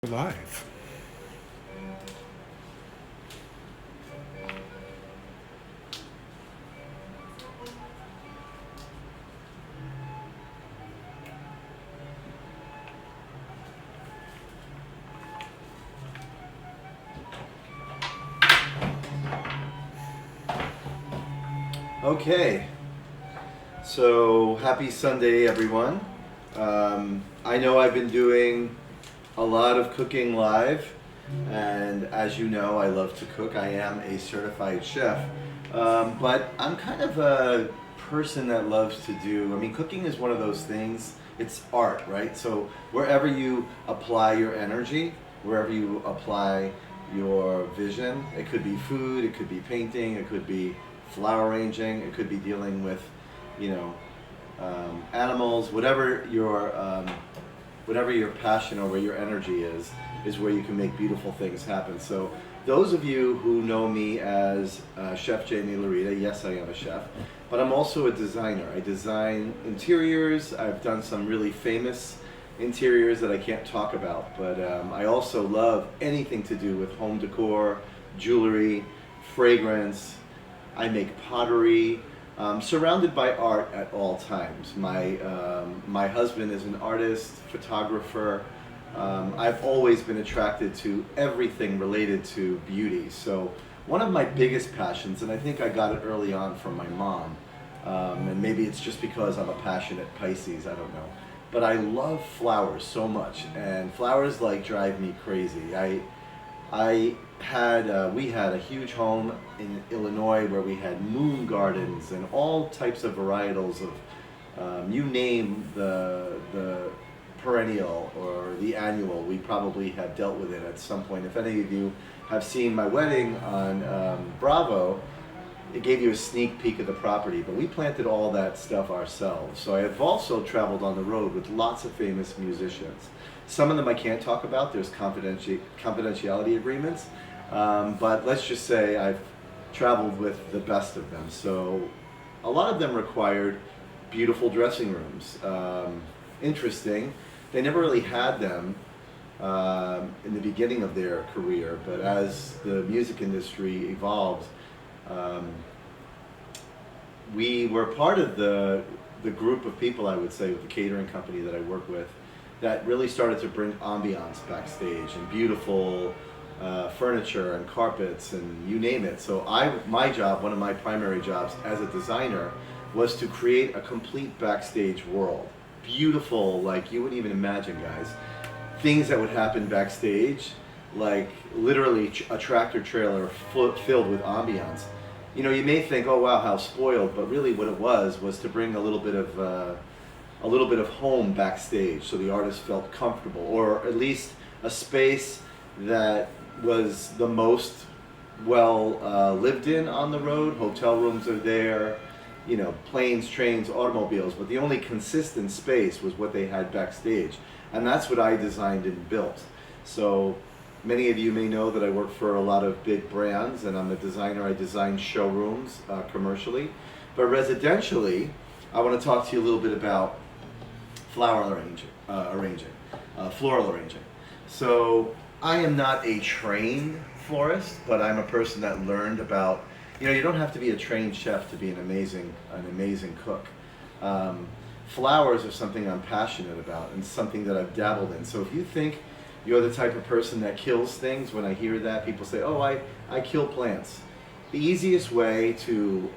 Live. Okay, so happy Sunday, everyone. I know I've been doing a lot of cooking live, and as you know, I love to cook. I am a certified chef, but I'm kind of a person that loves to do. I mean, cooking is one of those things, it's art, right? So wherever you apply your energy, wherever you apply your vision, it could be food, it could be painting, it could be flower arranging, it could be dealing with, you know, animals, whatever your passion or where your energy is where you can make beautiful things happen. So those of you who know me as Chef Jaime, yes, I am a chef, but I'm also a designer. I design interiors. I've done some really famous interiors that I can't talk about, but I also love anything to do with home decor, jewelry, fragrance. I make pottery, surrounded by art at all times. My husband is an artist, photographer. I've always been attracted to everything related to beauty. So one of my biggest passions, and I think I got it early on from my mom, and maybe it's just because I'm a passionate Pisces, I don't know. But I love flowers so much, and flowers like drive me crazy. We had a huge home in Illinois where we had moon gardens and all types of varietals of, you name the perennial or the annual, we probably have dealt with it at some point. If any of you have seen my wedding on Bravo, it gave you a sneak peek of the property, but we planted all that stuff ourselves. So I have also traveled on the road with lots of famous musicians. Some of them I can't talk about, there's confidentiality agreements, but let's just say I've traveled with the best of them. So a lot of them required beautiful dressing rooms. Interesting, they never really had them in the beginning of their career, but as the music industry evolved, um, we were part of the group of people, I would say, with the catering company that I work with, that really started to bring ambiance backstage and beautiful furniture and carpets and you name it. So my job, one of my primary jobs as a designer, was to create a complete backstage world. Beautiful, like you wouldn't even imagine, guys. Things that would happen backstage, like literally a tractor trailer filled with ambiance. You know, you may think, oh wow, how spoiled, but really what it was to bring a little bit of home backstage, so the artist felt comfortable, or at least a space that was the most well lived in on the road. Hotel rooms are there, you know, planes, trains, automobiles, but the only consistent space was what they had backstage, and that's what I designed and built. So many of you may know that I work for a lot of big brands, and I'm a designer. I design showrooms commercially, but residentially, I want to talk to you a little bit about floral arranging. So I am not a trained florist, but I'm a person that learned about. You know, you don't have to be a trained chef to be an amazing cook. Flowers are something I'm passionate about and something that I've dabbled in. So if you think you're the type of person that kills things, when I hear that, people say, "Oh, I kill plants." The easiest way to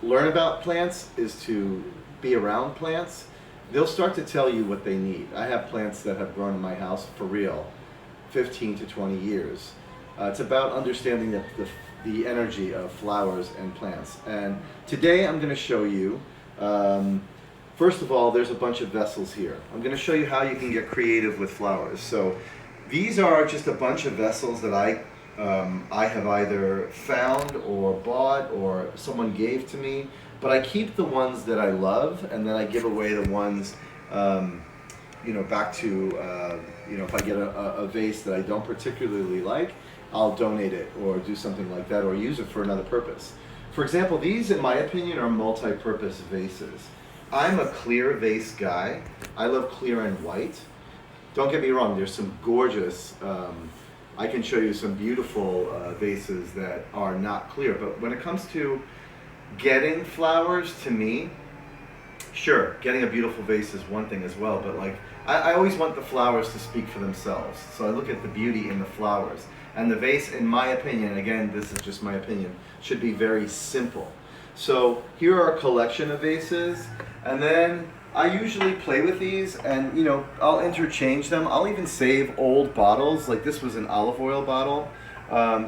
learn about plants is to be around plants. They'll start to tell you what they need. I have plants that have grown in my house for real, 15 to 20 years. It's about understanding the energy of flowers and plants. And today I'm going to show you, first of all, there's a bunch of vessels here. I'm going to show you how you can get creative with flowers. So these are just a bunch of vessels that I have either found or bought or someone gave to me, but I keep the ones that I love, and then I give away the ones, back to, if I get a vase that I don't particularly like, I'll donate it or do something like that or use it for another purpose. For example, these, in my opinion, are multi-purpose vases. I'm a clear vase guy. I love clear and white. Don't get me wrong, there's some gorgeous, I can show you some beautiful vases that are not clear, but when it comes to getting flowers, to me, sure, getting a beautiful vase is one thing as well, but like, I always want the flowers to speak for themselves. So I look at the beauty in the flowers. And the vase, in my opinion, and again, this is just my opinion, should be very simple. So here are a collection of vases, and then I usually play with these, and you know, I'll interchange them. I'll even save old bottles. Like this was an olive oil bottle.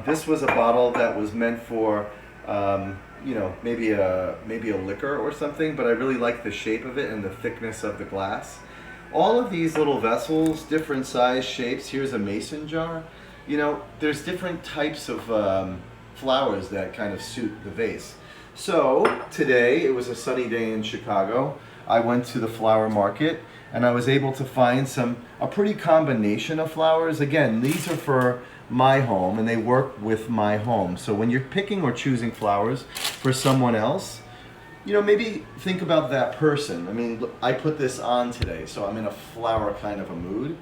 This was a bottle that was meant for, you know, maybe a liquor or something. But I really like the shape of it and the thickness of the glass. All of these little vessels, different size, shapes. Here's a mason jar. You know, there's different types of flowers that kind of suit the vase. So today, it was a sunny day in Chicago. I went to the flower market and I was able to find a pretty combination of flowers. Again, these are for my home and they work with my home. So when you're picking or choosing flowers for someone else, you know, maybe think about that person. I mean, I put this on today, so I'm in a flower kind of a mood.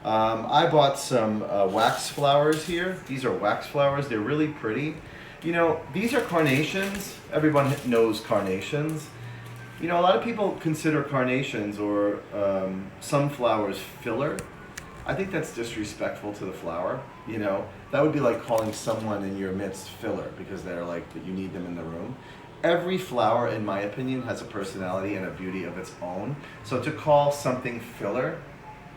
I bought some wax flowers here. These are wax flowers. They're really pretty. You know, these are carnations. Everyone knows carnations. You know, a lot of people consider carnations or sunflowers filler. I think that's disrespectful to the flower. You know, that would be like calling someone in your midst filler because they're like, that you need them in the room. Every flower, in my opinion, has a personality and a beauty of its own. So to call something filler,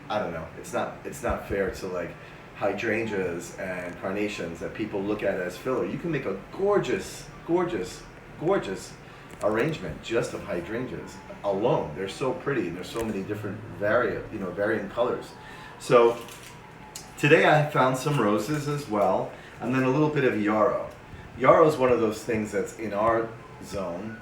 I don't know. It's not fair to like hydrangeas and carnations that people look at as filler. You can make a gorgeous, gorgeous, gorgeous arrangement just of hydrangeas alone. They're so pretty and there's so many different varying colors. So today I found some roses as well, and then a little bit of yarrow. Yarrow is one of those things that's in our zone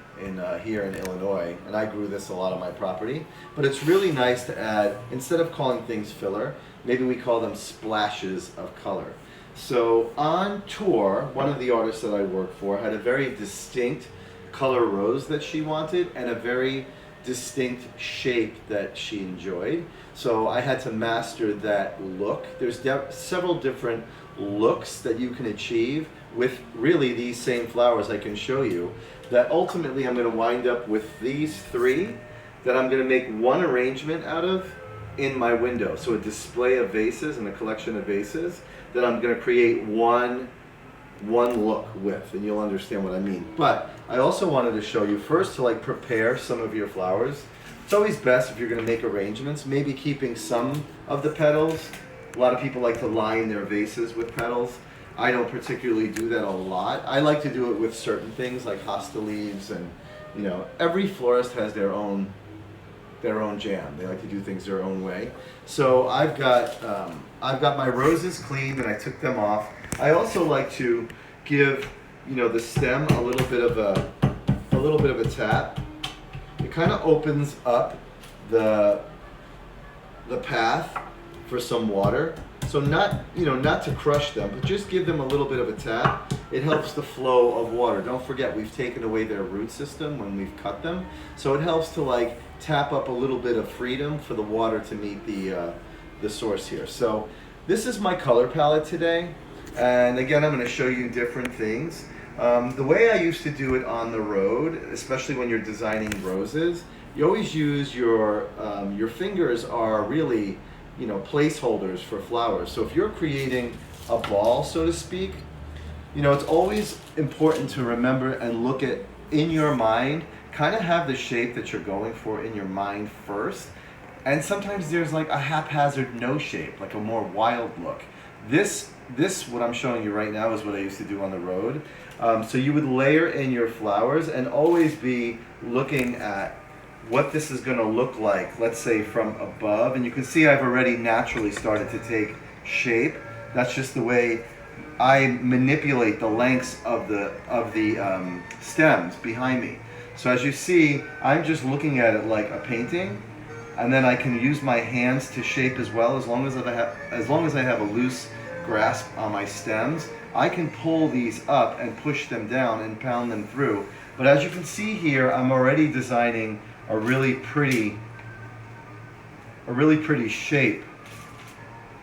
here in Illinois, and I grew this a lot on my property, but it's really nice to add, instead of calling things filler, maybe we call them splashes of color. So on tour, one of the artists that I work for had a very distinct color rose that she wanted and a very distinct shape that she enjoyed. So I had to master that look. There's several different looks that you can achieve with really these same flowers I can show you, that ultimately I'm going to wind up with these three that I'm going to make one arrangement out of in my window. So a display of vases and a collection of vases that I'm going to create one look with, and you'll understand what I mean. But I also wanted to show you first to like prepare some of your flowers. It's always best if you're going to make arrangements, maybe keeping some of the petals. A lot of people like to line their vases with petals. I don't particularly do that a lot. I like to do it with certain things like hosta leaves, and you know, every florist has their own jam. They like to do things their own way. So I've got my roses cleaned and I took them off. I also like to give, you know, the stem a little bit of a tap. It kind of opens up the path for some water. So not to crush them, but just give them a little bit of a tap. It helps the flow of water. Don't forget, we've taken away their root system when we've cut them. So it helps to like tap up a little bit of freedom for the water to meet the source here. So this is my color palette today. And again, I'm going to show you different things. The way I used to do it on the road, especially when you're designing roses, you always use your fingers are really, you know, placeholders for flowers. So if you're creating a ball, so to speak, you know, it's always important to remember and look at, in your mind, kind of have the shape that you're going for in your mind first. And sometimes there's like a haphazard no shape, like a more wild look. This what I'm showing you right now is what I used to do on the road. So you would layer in your flowers and always be looking at what this is going to look like, let's say from above. And you can see I've already naturally started to take shape. That's just the way I manipulate the lengths of the stems behind me. So as you see, I'm just looking at it like a painting, and then I can use my hands to shape as well. As long as I have a loose grasp on my stems, I can pull these up and push them down and pound them through. But as you can see here, I'm already designing a really pretty shape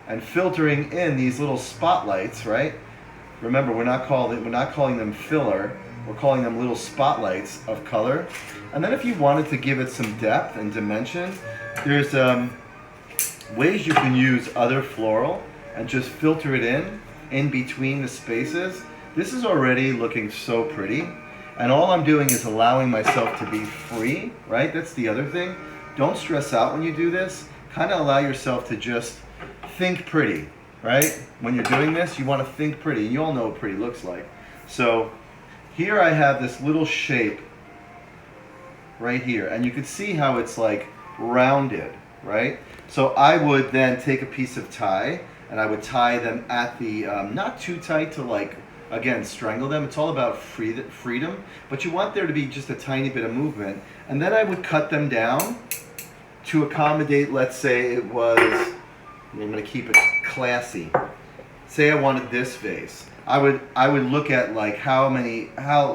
and filtering in these little spotlights, right? Remember, we're not calling them filler. We're calling them little spotlights of color. And then if you wanted to give it some depth and dimension, there's ways you can use other floral and just filter it in between the spaces. This is already looking so pretty. And all I'm doing is allowing myself to be free, right? That's the other thing. Don't stress out when you do this. Kind of allow yourself to just think pretty, right? When you're doing this, you want to think pretty. You all know what pretty looks like. So here I have this little shape right here, and you can see how it's like rounded, right? So I would then take a piece of tie, and I would tie them at the, not too tight to like, again, strangle them. It's all about freedom, but you want there to be just a tiny bit of movement. And then I would cut them down to accommodate, let's say it was, I'm going to keep it classy. Say I wanted this vase. I would look at like how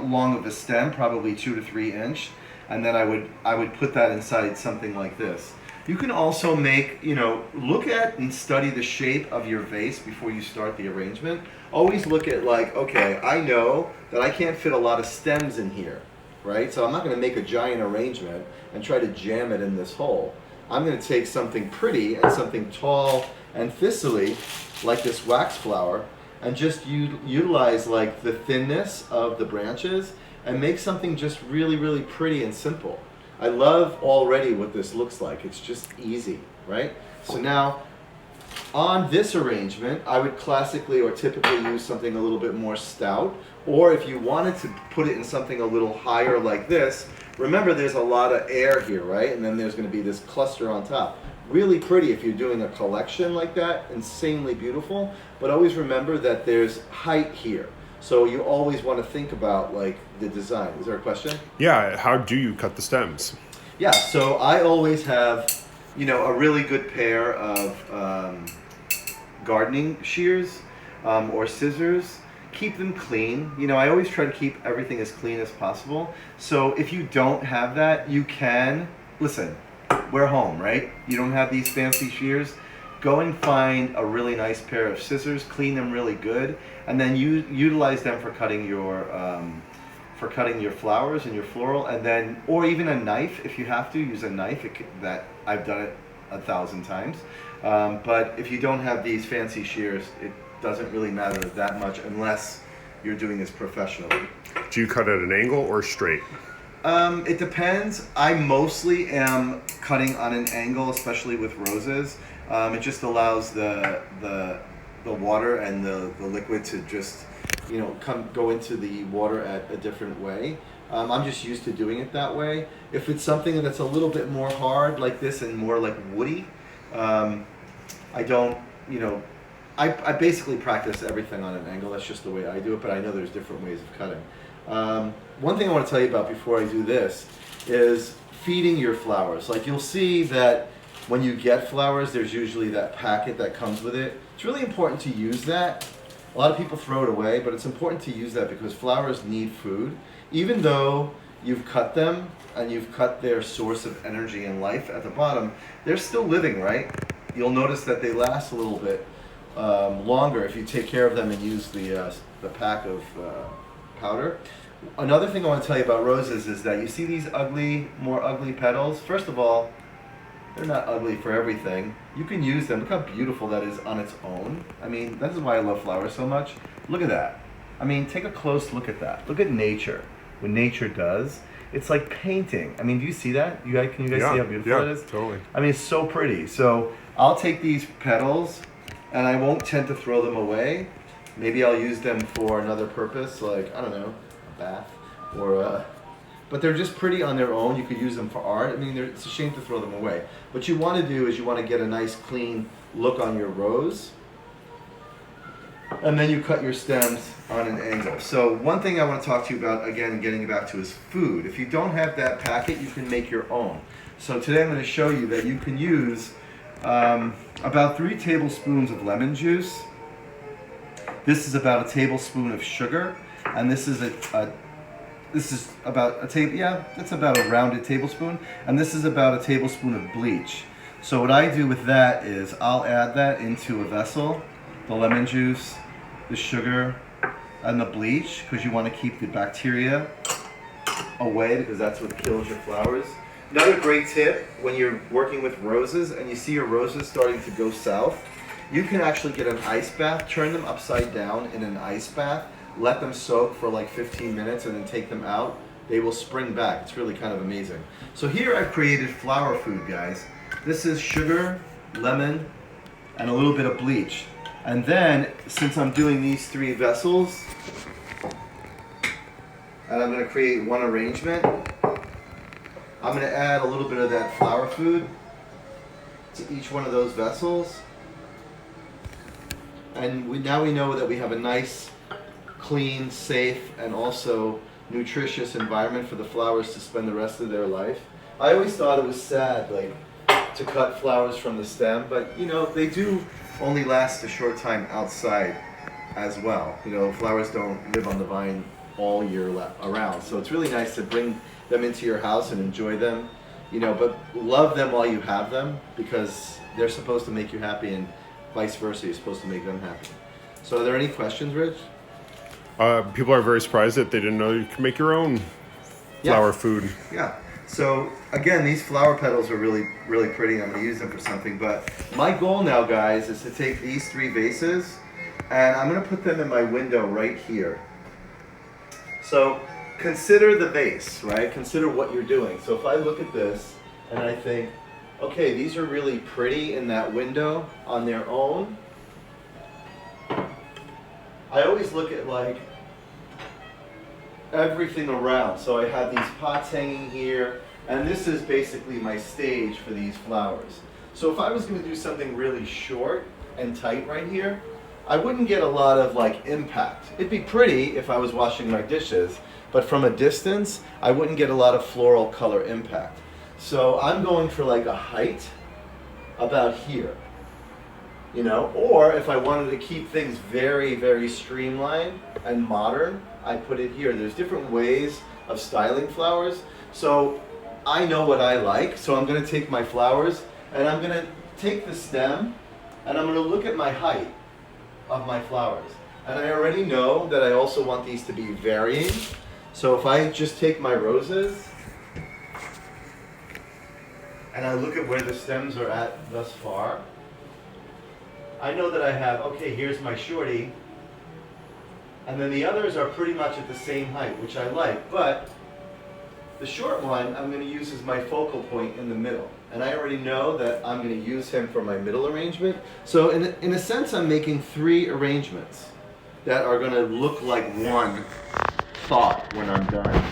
long of a stem, probably 2 to 3 inch, and then I would put that inside something like this. You can also make, look at and study the shape of your vase before you start the arrangement. Always look at like, okay, I know that I can't fit a lot of stems in here, right? So I'm not going to make a giant arrangement and try to jam it in this hole. I'm going to take something pretty and something tall and thistly, like this wax flower, and just utilize like the thinness of the branches and make something just really, really pretty and simple. I love already what this looks like. It's just easy, right? So now, on this arrangement, I would classically or typically use something a little bit more stout, or if you wanted to put it in something a little higher like this, remember there's a lot of air here, right? And then there's going to be this cluster on top. Really pretty if you're doing a collection like that, insanely beautiful, but always remember that there's height here. So you always want to think about like the design. Is there a question? Yeah, how do you cut the stems? Yeah, so I always have, a really good pair of gardening shears or scissors. Keep them clean. I always try to keep everything as clean as possible. So if you don't have that, you can, listen, we're home, right? You don't have these fancy shears. Go and find a really nice pair of scissors, clean them really good, and then utilize them for cutting your flowers and your floral, and then, or even a knife if you have to. Use a knife. That I've done it 1,000 times. But if you don't have these fancy shears, it doesn't really matter that much unless you're doing this professionally. Do you cut at an angle or straight? It depends. I mostly am cutting on an angle, especially with roses. It just allows the water and the liquid to just go into the water at a different way. I'm just used to doing it that way. If it's something that's a little bit more hard like this and more like woody, I don't, I basically practice everything on an angle. That's just the way I do it, but I know there's different ways of cutting. One thing I want to tell you about before I do this is feeding your flowers. Like you'll see that when you get flowers, there's usually that packet that comes with it. It's really important to use that. A lot of people throw it away, but it's important to use that because flowers need food. Even though you've cut them and you've cut their source of energy and life at the bottom, they're still living, right? You'll notice that they last a little bit longer if you take care of them and use the pack of powder. Another thing I want to tell you about roses is that you see these more ugly petals. First of all, they're not ugly for everything. You can use them. Look how beautiful that is on its own. I mean, this is why I love flowers so much. Look at that. I mean, take a close look at that. Look at nature. What nature does, it's like painting. I mean, do you see that? Can you guys see how beautiful it is? Yeah, totally. I mean, it's so pretty. So I'll take these petals, and I won't tend to throw them away. Maybe I'll use them for another purpose, like, I don't know, a bath, or but they're just pretty on their own. You could use them for art. I mean, it's a shame to throw them away. What you want to do is you want to get a nice clean look on your rose, and then you cut your stems on an angle. So one thing I want to talk to you about, again, getting back to, is food. If you don't have that packet, you can make your own. So today I'm going to show you that you can use about 3 tablespoons of lemon juice. This is about a tablespoon of sugar, and this is a this is about a table, yeah, that's about a rounded tablespoon. And this is about a tablespoon of bleach. So what I do with that is I'll add that into a vessel, the lemon juice, the sugar, and the bleach, because you want to keep the bacteria away, because that's what kills your flowers. Another great tip when you're working with roses and you see your roses starting to go south, you can actually get an ice bath, turn them upside down in an ice bath, let them soak for like 15 minutes and then take them out. They will spring back. It's really kind of amazing. So here I've created flower food, guys. This is sugar, lemon, and a little bit of bleach. And then, since I'm doing these 3 vessels, and I'm going to create one arrangement, I'm going to add a little bit of that flower food to each one of those vessels. And now we know that we have a nice, clean, safe, and also nutritious environment for the flowers to spend the rest of their life. I always thought it was sad, like, to cut flowers from the stem, but you know, they do only last a short time outside as well. You know, flowers don't live on the vine all year around, so it's really nice to bring them into your house and enjoy them, you know, but love them while you have them, because they're supposed to make you happy, and vice versa, you're supposed to make them happy. So are there any questions, Rich? People are very surprised that they didn't know you can make your own flower food. Yeah. So again, these flower petals are really, really pretty. I'm going to use them for something. But my goal now, guys, is to take these 3 vases and I'm going to put them in my window right here. So consider the vase, right? Consider what you're doing. So if I look at this and I think, okay, these are really pretty in that window on their own. I always look at like everything around. So I have these pots hanging here, and this is basically my stage for these flowers. So if I was going to do something really short and tight right here, I wouldn't get a lot of like impact. It'd be pretty if I was washing my dishes, but from a distance, I wouldn't get a lot of floral color impact. So I'm going for like a height about here, you know, or if I wanted to keep things very, very streamlined and modern, I put it here. There's different ways of styling flowers. So I know what I like. So I'm going to take my flowers and I'm going to take the stem and I'm going to look at my height of my flowers. And I already know that I also want these to be varying. So if I just take my roses and I look at where the stems are at thus far, I know that I have, okay, here's my shorty, and then the others are pretty much at the same height, which I like, but the short one I'm going to use as my focal point in the middle. And I already know that I'm going to use him for my middle arrangement. So in a sense, I'm making 3 arrangements that are going to look like one thought when I'm done.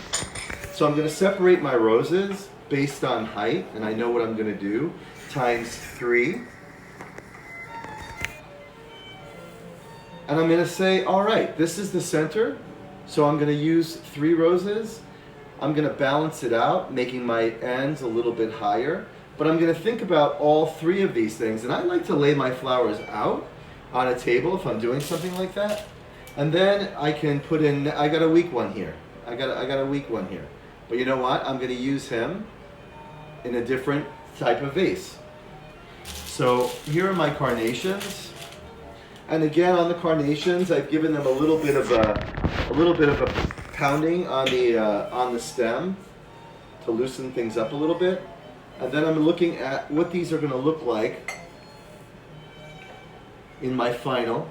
So I'm going to separate my roses based on height, and I know what I'm going to do, times 3. And I'm going to say, all right, this is the center, so I'm going to use 3 roses. I'm going to balance it out, making my ends a little bit higher. But I'm going to think about all 3 of these things. And I like to lay my flowers out on a table if I'm doing something like that. And then I can put in, I got a weak one here. I got a weak one here. But you know what? I'm going to use him in a different type of vase. So here are my carnations. And again, on the carnations, I've given them a little bit of a pounding on the stem to loosen things up a little bit. And then I'm looking at what these are going to look like in my final.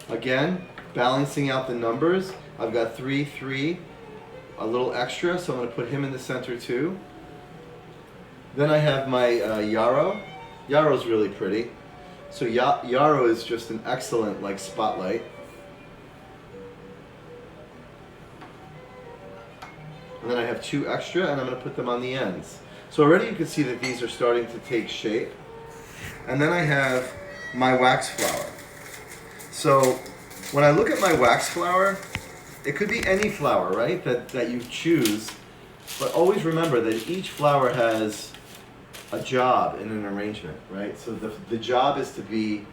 Again, balancing out the numbers. I've got 3, 3, a little extra, so I'm going to put him in the center too. Then I have my yarrow. Yarrow's really pretty. So yarrow is just an excellent like spotlight. And then I have 2 extra, and I'm going to put them on the ends. So already you can see that these are starting to take shape. And then I have my wax flower. So when I look at my wax flower, it could be any flower, right, that you choose. But always remember that each flower has a job in an arrangement, right? So the job is to be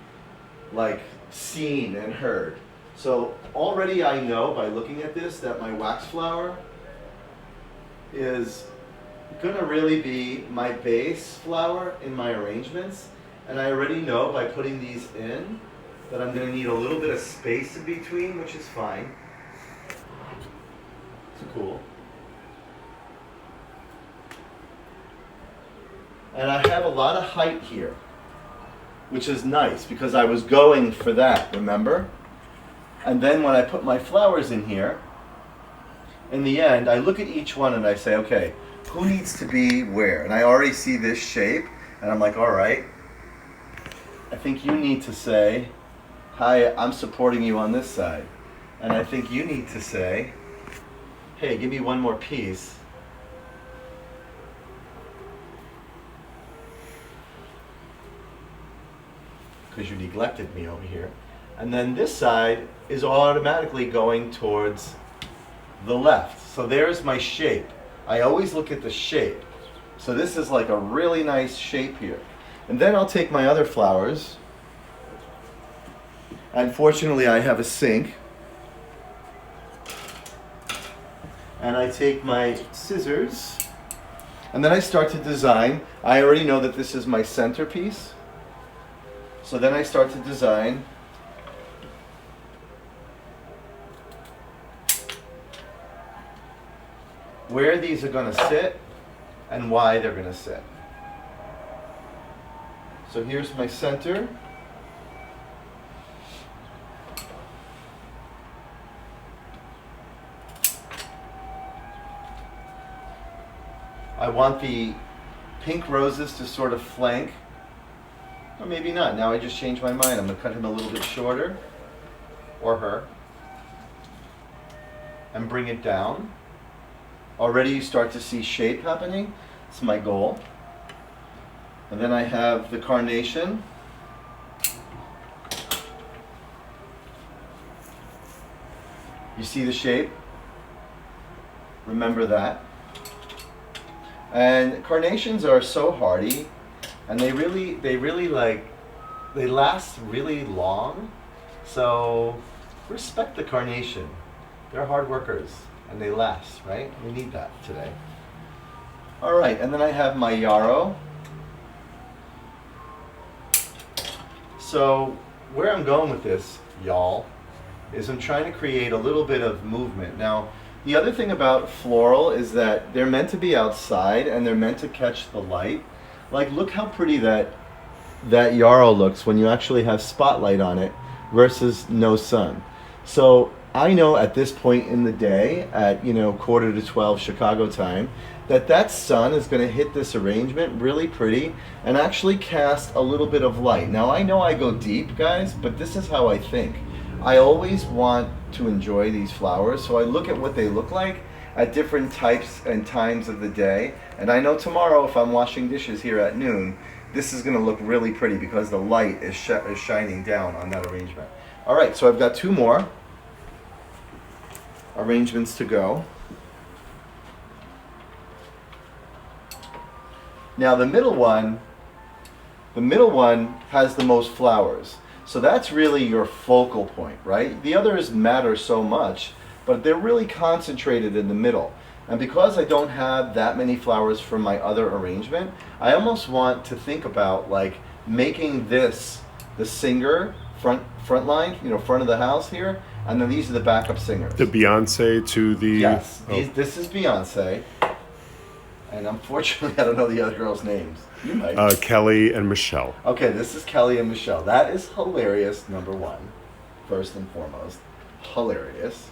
like seen and heard. So already I know by looking at this that my wax flower is gonna really be my base flower in my arrangements. And I already know by putting these in that I'm gonna need a little bit of space in between, which is fine. It's cool. And I have a lot of height here, which is nice because I was going for that, remember? And then when I put my flowers in here, in the end, I look at each one and I say, okay, who needs to be where? And I already see this shape, and I'm like, all right, I think you need to say, hi, I'm supporting you on this side. And I think you need to say, hey, give me one more piece. Because you neglected me over here. And then this side is automatically going towards the left. So there's my shape. I always look at the shape. So this is like a really nice shape here. And then I'll take my other flowers. Unfortunately, I have a sink. And I take my scissors. And then I start to design. I already know that this is my centerpiece. So then I start to design where these are going to sit and why they're going to sit. So here's my center. I want the pink roses to sort of flank. Or maybe not. Now I just changed my mind. I'm going to cut him a little bit shorter, or her, and bring it down. Already you start to see shape happening. It's my goal. And then I have the carnation. You see the shape? Remember that. And carnations are so hardy. And they really like, they last really long. So respect the carnation. They're hard workers and they last, right? We need that today. All right, and then I have my yarrow. So where I'm going with this, y'all, is I'm trying to create a little bit of movement. Now, the other thing about floral is that they're meant to be outside and they're meant to catch the light. Like, look how pretty that yarrow looks when you actually have spotlight on it versus no sun. So I know at this point in the day, at 11:45 Chicago time, that sun is going to hit this arrangement really pretty and actually cast a little bit of light. Now I know I go deep, guys, but this is how I think. I always want to enjoy these flowers, so I look at what they look like at different types and times of the day. And I know tomorrow, if I'm washing dishes here at noon, this is going to look really pretty because the light is shining down on that arrangement. All right, so I've got two more arrangements to go. Now the middle one has the most flowers. So that's really your focal point, right? The others matter so much, but they're really concentrated in the middle. And because I don't have that many flowers for my other arrangement, I almost want to think about like making this the singer front line, front of the house here, and then these are the backup singers. The Beyonce to the... Yes, this is Beyonce. And unfortunately, I don't know the other girls' names. You might. Kelly and Michelle. Okay, this is Kelly and Michelle. That is hilarious, number one, first and foremost. Hilarious.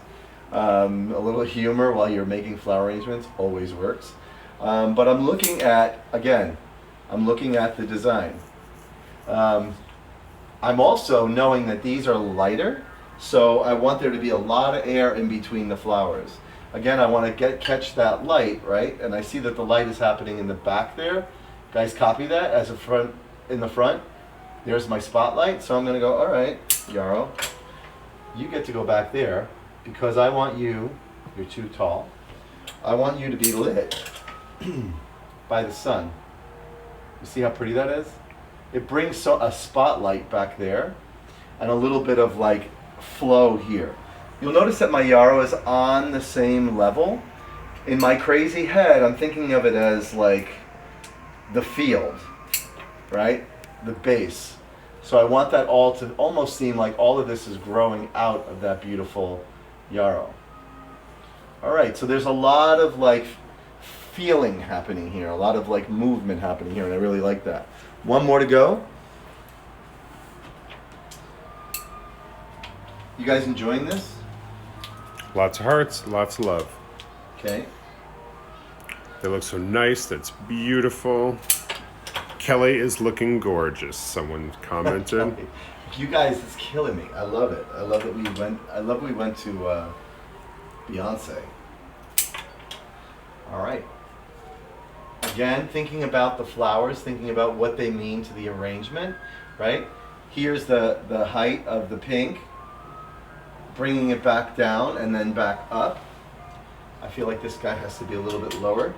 A little humor while you're making flower arrangements always works. But I'm looking at the design. I'm also knowing that these are lighter, so I want there to be a lot of air in between the flowers. Again, I want to catch that light, right? And I see that the light is happening in the back there. Guys, copy that as in the front. There's my spotlight, so I'm going to go, all right, yarrow, you get to go back there. Because I want you're too tall, I want you to be lit by the sun. You see how pretty that is? It brings a spotlight back there and a little bit of like flow here. You'll notice that my yarrow is on the same level in my crazy head, I'm thinking of it as like the field, right? The base. So I want that all to almost seem like all of this is growing out of that beautiful yarrow. All right, so there's a lot of like feeling happening here, a lot of like movement happening here, and I really like that. One more to go. You guys enjoying this? Lots of hearts, lots of love. Okay. They look so nice. That's beautiful. Kelly is looking gorgeous. Someone commented. You guys, it's killing me. I love it. I love that we went. I love we went to Beyonce. All right. Again, thinking about the flowers, thinking about what they mean to the arrangement, right? Here's the height of the pink, bringing it back down and then back up. I feel like this guy has to be a little bit lower.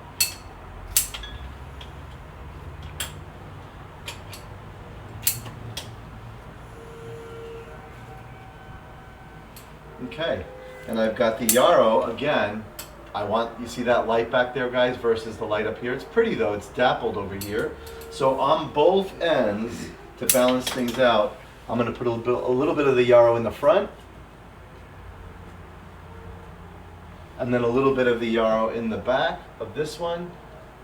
Okay, and I've got the yarrow again. I want, you see that light back there, guys, versus the light up here? It's pretty though, it's dappled over here. So on both ends, to balance things out, I'm gonna put a little bit of the yarrow in the front, and then a little bit of the yarrow in the back of this one,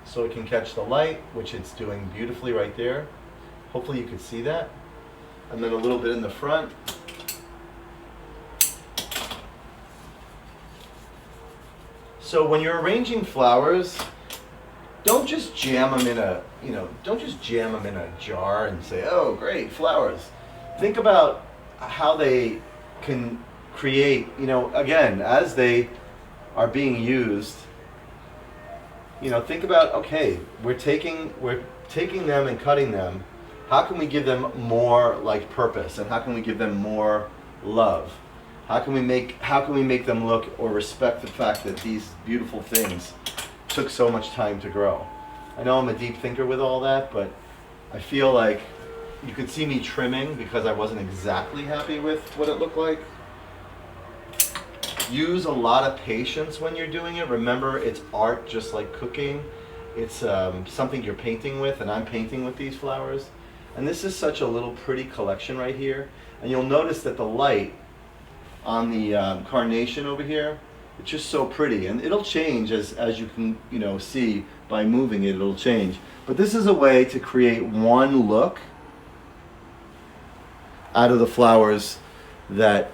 so it can catch the light, which it's doing beautifully right there. Hopefully you can see that. And then a little bit in the front. So when you're arranging flowers, don't just jam them in a, don't just jam them in a jar and say, oh, great, flowers. Think about how they can create, again, as they are being used, think about, okay, we're taking them and cutting them. How can we give them more like purpose, and how can we give them more love? How can we make them look or respect the fact that these beautiful things took so much time to grow? I know I'm a deep thinker with all that, but I feel like you could see me trimming because I wasn't exactly happy with what it looked like. Use a lot of patience when you're doing it. Remember, it's art just like cooking. It's something you're painting with, and I'm painting with these flowers. And this is such a little pretty collection right here. And you'll notice that the light on the carnation over here, it's just so pretty, and it'll change as you can see by moving it. It'll change, but this is a way to create one look out of the flowers that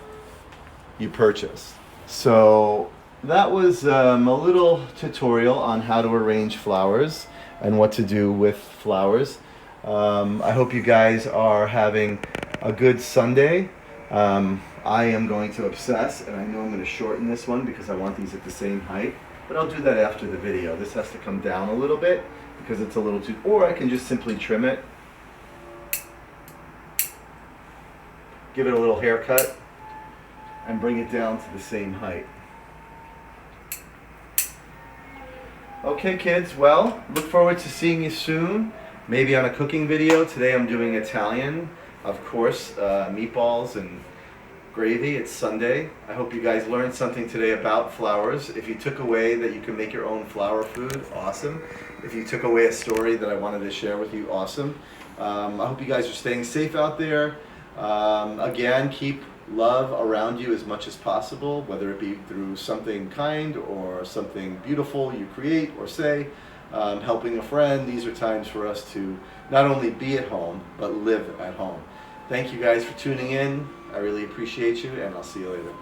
you purchase. So that was a little tutorial on how to arrange flowers and what to do with flowers. I hope you guys are having a good Sunday. I am going to obsess, and I know I'm going to shorten this one because I want these at the same height, but I'll do that after the video. This has to come down a little bit because it's a little too, or I can just simply trim it, give it a little haircut, and bring it down to the same height. Okay, kids, well, look forward to seeing you soon, maybe on a cooking video. Today I'm doing Italian, of course, meatballs and gravy. It's Sunday. I hope you guys learned something today about flowers. If you took away that you can make your own flower food, awesome. If you took away a story that I wanted to share with you, awesome. I hope you guys are staying safe out there. Again, keep love around you as much as possible, whether it be through something kind or something beautiful you create or say, helping a friend. These are times for us to not only be at home, but live at home. Thank you guys for tuning in. I really appreciate you, and I'll see you later.